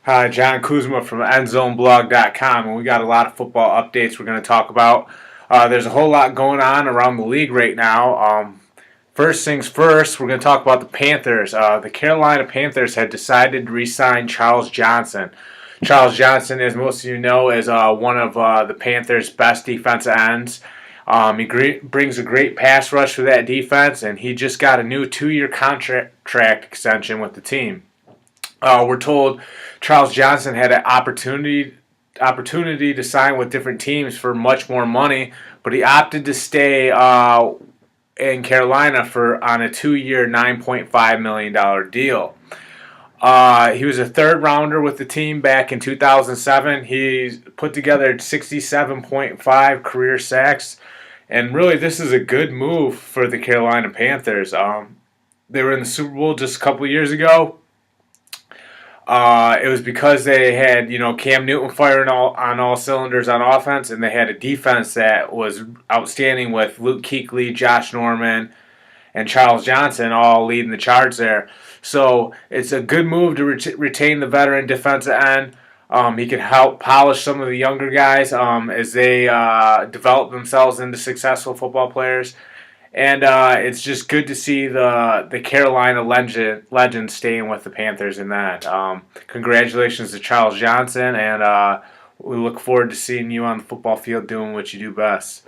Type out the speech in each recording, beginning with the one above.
Hi, Jon Kuzma from EndZoneBlog.com, and we got a lot of football updates we're going to talk about. There's a whole lot going on around the league right now. First things first, we're going to talk about the Panthers. The Carolina Panthers had decided to re-sign Charles Johnson. Charles Johnson, as most of you know, is one of the Panthers' best defensive ends. He brings a great pass rush for that defense, and he just got a new 2-year contract extension with the team. We're told Charles Johnson had an opportunity to sign with different teams for much more money, but he opted to stay in Carolina on a 2-year, $9.5 million deal. He was a third rounder with the team back in 2007. He put together 67.5 career sacks, and really this is a good move for the Carolina Panthers. They were in the Super Bowl just a couple of years ago. It was because they had, Cam Newton firing on all cylinders on offense, and they had a defense that was outstanding with Luke Kuechly, Josh Norman, and Charles Johnson all leading the charge there. So it's a good move to retain the veteran defensive end. He can help polish some of the younger guys as they develop themselves into successful football players. And it's just good to see the Carolina legend staying with the Panthers in that. Congratulations to Charles Johnson, and we look forward to seeing you on the football field doing what you do best.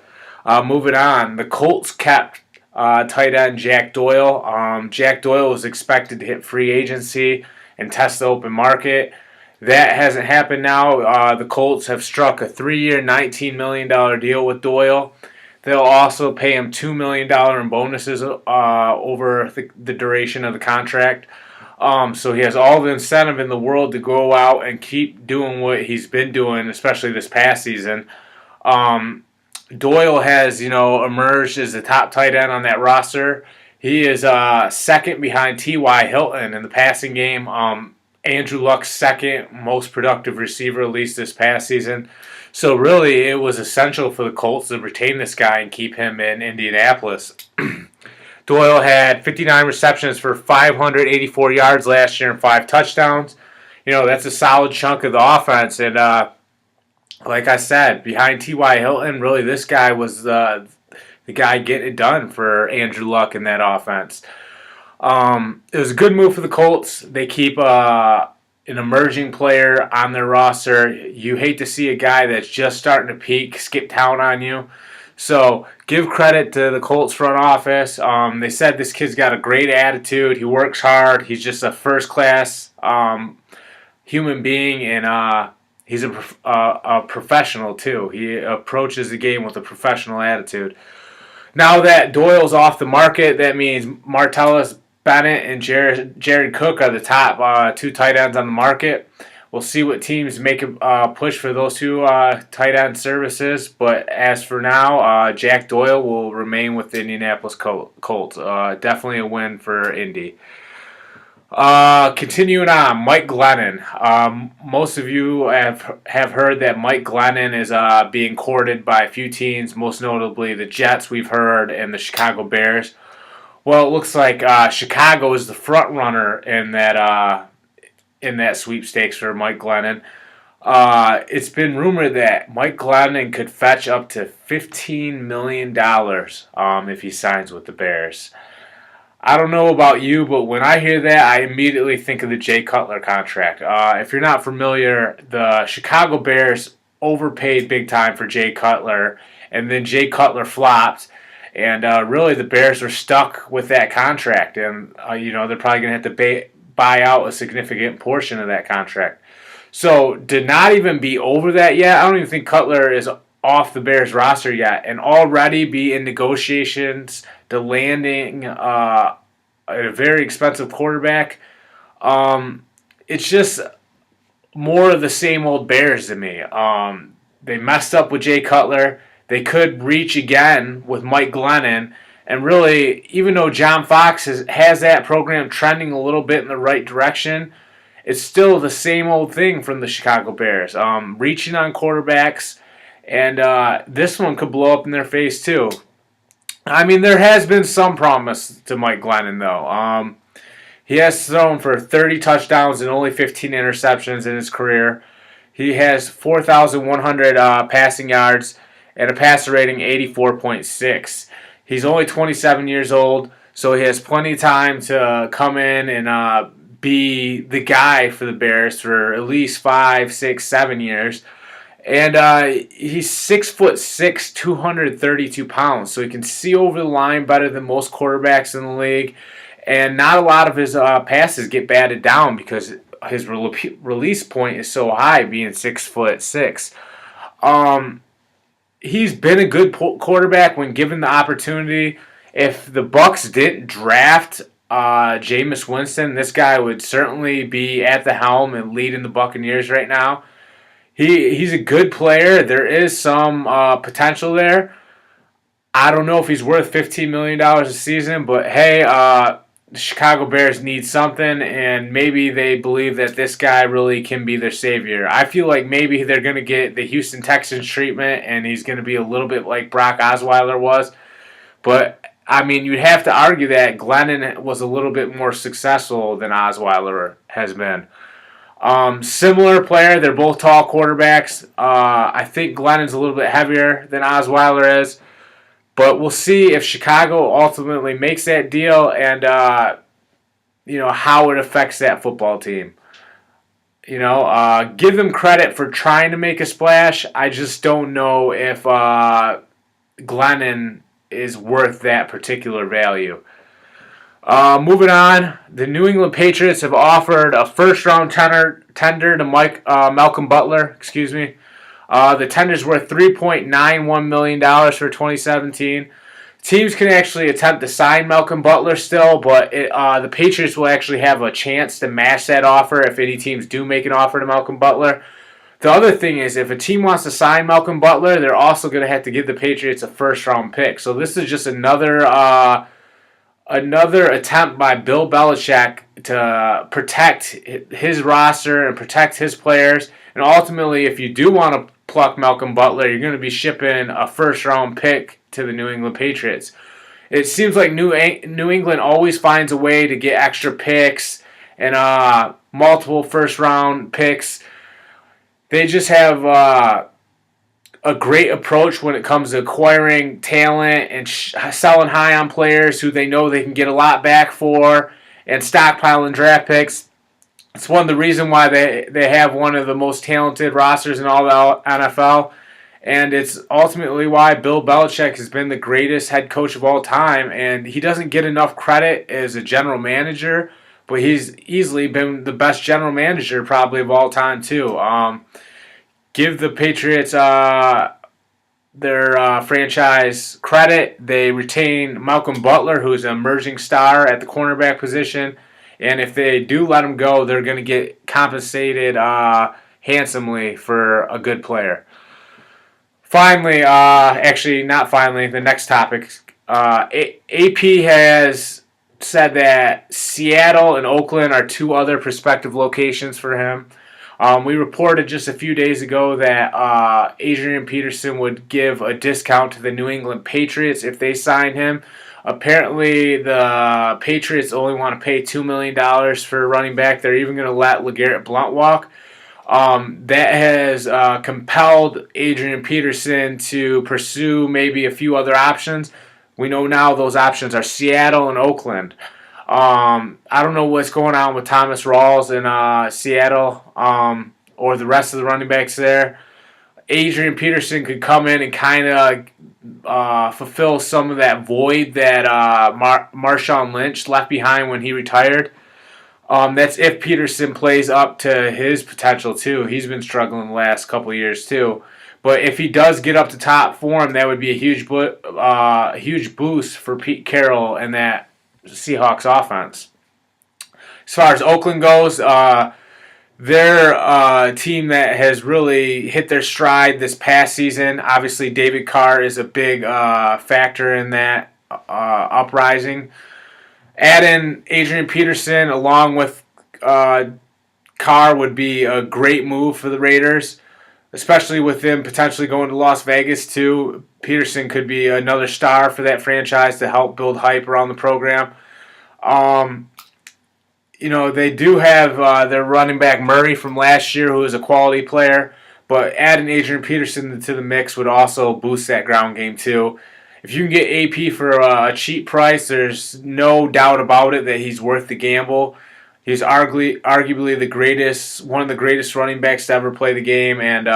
Moving on, the Colts kept tight end Jack Doyle. Jack Doyle was expected to hit free agency and test the open market. That hasn't happened now. The Colts have struck a 3-year, $19 million deal with Doyle. They'll also pay him $2 million in bonuses over the duration of the contract. So he has all the incentive in the world to go out and keep doing what he's been doing, especially this past season. Doyle has, emerged as the top tight end on that roster. He is second behind T.Y. Hilton in the passing game. Andrew Luck's second most productive receiver, at least this past season. So really, it was essential for the Colts to retain this guy and keep him in Indianapolis. Doyle had 59 receptions for 584 yards last year and 5 touchdowns. That's a solid chunk of the offense. And like I said, behind T.Y. Hilton, really this guy was the guy getting it done for Andrew Luck in that offense. It was a good move for the Colts. They keep an emerging player on their roster. You hate to see a guy that's just starting to peak skip town on you. So give credit to the Colts front office. They said this kid's got a great attitude. He works hard. He's just a first-class human being, and he's a professional too. He approaches the game with a professional attitude. Now that Doyle's off the market, that means Martellus Bennett and Jared Cook are the top 2 tight ends on the market. We'll see what teams make a push for those 2 tight end services. But as for now, Jack Doyle will remain with the Indianapolis Colts. Definitely a win for Indy. Continuing on, Mike Glennon. Most of you have heard that Mike Glennon is being courted by a few teams, most notably the Jets, we've heard, and the Chicago Bears. Well, it looks like Chicago is the front runner in that sweepstakes for Mike Glennon. It's been rumored that Mike Glennon could fetch up to $15 million if he signs with the Bears. I don't know about you, but when I hear that, I immediately think of the Jay Cutler contract. If you're not familiar, the Chicago Bears overpaid big time for Jay Cutler, and then Jay Cutler flopped. And really, the Bears are stuck with that contract, and they're probably going to have to buy out a significant portion of that contract. So, to not even be over that yet, I don't even think Cutler is off the Bears roster yet, and already be in negotiations to landing a very expensive quarterback. It's just more of the same old Bears to me. They messed up with Jay Cutler. They could reach again with Mike Glennon. And really, even though John Fox has that program trending a little bit in the right direction, it's still the same old thing from the Chicago Bears. Reaching on quarterbacks, and this one could blow up in their face too. I mean, there has been some promise to Mike Glennon, though. He has thrown for 30 touchdowns and only 15 interceptions in his career. He has 4,100 passing yards and a passer rating 84.6. He's only 27 years old, so he has plenty of time to come in and be the guy for the Bears for at least 5, 6, 7 years. And he's 6'6", 232 pounds, so he can see over the line better than most quarterbacks in the league. And not a lot of his passes get batted down because his release point is so high, being 6'6". He's been a good quarterback when given the opportunity. If the Bucs didn't draft Jameis Winston, this guy would certainly be at the helm and leading the Buccaneers right now. He's a good player. There is some potential there. I don't know if he's worth $15 million a season, but hey, the Chicago Bears need something, and maybe they believe that this guy really can be their savior. I feel like maybe they're going to get the Houston Texans treatment, and he's going to be a little bit like Brock Osweiler was. But, I mean, you'd have to argue that Glennon was a little bit more successful than Osweiler has been. Similar player. They're both tall quarterbacks. I think Glennon's a little bit heavier than Osweiler is. But we'll see if Chicago ultimately makes that deal and, how it affects that football team. Give them credit for trying to make a splash. I just don't know if Glennon is worth that particular value. Moving on, the New England Patriots have offered a first-round tender to Malcolm Butler. The tender's worth $3.91 million for 2017. Teams can actually attempt to sign Malcolm Butler still, but the Patriots will actually have a chance to match that offer if any teams do make an offer to Malcolm Butler. The other thing is, if a team wants to sign Malcolm Butler, they're also going to have to give the Patriots a first-round pick. So this is just another attempt by Bill Belichick to protect his roster and protect his players. And ultimately, if you do want to pluck Malcolm Butler, you're going to be shipping a first-round pick to the New England Patriots. It seems like New England always finds a way to get extra picks and multiple first-round picks. They just have a great approach when it comes to acquiring talent and selling high on players who they know they can get a lot back for and stockpiling draft picks. It's one of the reasons why they have one of the most talented rosters in all the NFL. And it's ultimately why Bill Belichick has been the greatest head coach of all time. And he doesn't get enough credit as a general manager, but he's easily been the best general manager probably of all time too. Give the Patriots their franchise credit. They retain Malcolm Butler, who is an emerging star at the cornerback position. And if they do let him go, they're going to get compensated handsomely for a good player. Finally, the next topic. AP has said that Seattle and Oakland are two other prospective locations for him. We reported just a few days ago that Adrian Peterson would give a discount to the New England Patriots if they sign him. Apparently, the Patriots only want to pay $2 million for a running back. They're even going to let LeGarrette Blount walk. That has compelled Adrian Peterson to pursue maybe a few other options. We know now those options are Seattle and Oakland. I don't know what's going on with Thomas Rawls in Seattle or the rest of the running backs there. Adrian Peterson could come in and kind of fulfill some of that void that Marshawn Lynch left behind when he retired. That's if Peterson plays up to his potential too. He's been struggling the last couple of years too. But if he does get up to top form, that would be a huge boost for Pete Carroll and that Seahawks offense. As far as Oakland goes, they're a team that has really hit their stride this past season. Obviously, David Carr is a big factor in that uprising. Add in Adrian Peterson along with Carr would be a great move for the Raiders, especially with them potentially going to Las Vegas too. Peterson could be another star for that franchise to help build hype around the program. They do have their running back Murray from last year, who is a quality player, but adding Adrian Peterson to the mix would also boost that ground game too. If you can get AP for a cheap price, there's no doubt about it that he's worth the gamble. He's arguably one of the greatest running backs to ever play the game, and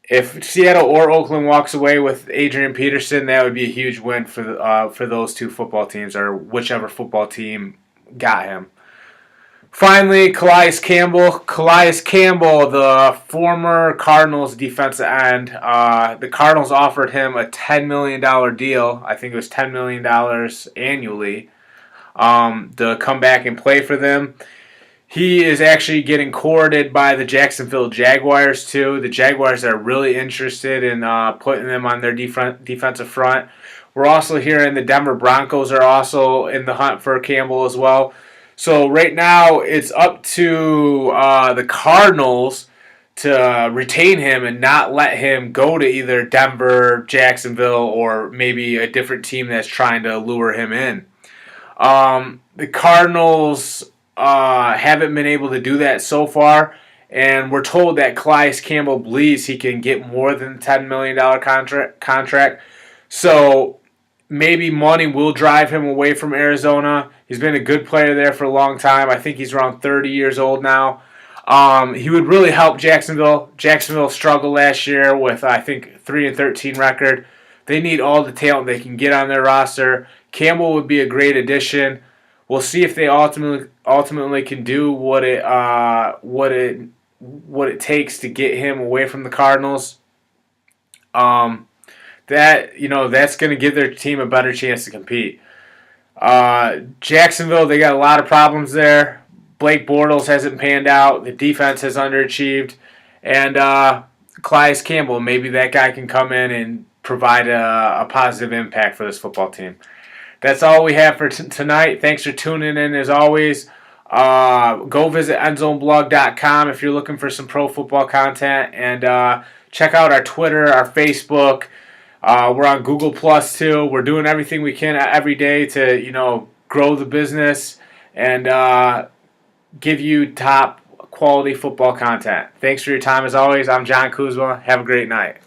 if Seattle or Oakland walks away with Adrian Peterson, that would be a huge win for those two football teams, or whichever football team got him. Finally, Calais Campbell. Calais Campbell, the former Cardinals defensive end. The Cardinals offered him a $10 million deal. I think it was $10 million annually to come back and play for them. He is actually getting courted by the Jacksonville Jaguars, too. The Jaguars are really interested in putting them on their defensive front. We're also hearing the Denver Broncos are also in the hunt for Campbell as well. So right now, it's up to the Cardinals to retain him and not let him go to either Denver, Jacksonville, or maybe a different team that's trying to lure him in. The Cardinals haven't been able to do that so far, and we're told that Calais Campbell believes he can get more than a $10 million contract. So maybe money will drive him away from Arizona. He's been a good player there for a long time. I think he's around 30 years old now. He would really help Jacksonville. Jacksonville struggled last year with, I think, 3-13 record. They need all the talent they can get on their roster. Campbell would be a great addition. We'll see if they ultimately can do what it takes to get him away from the Cardinals. That's going to give their team a better chance to compete. Jacksonville, they got a lot of problems there. Blake Bortles hasn't panned out. The defense has underachieved. And Calais Campbell, maybe that guy can come in and provide a positive impact for this football team. That's all we have for tonight. Thanks for tuning in as always. Go visit endzoneblog.com if you're looking for some pro football content. And check out our Twitter, our Facebook. We're on Google Plus too. We're doing everything we can every day to grow the business and give you top quality football content. Thanks for your time as always. I'm Jon Kuzma. Have a great night.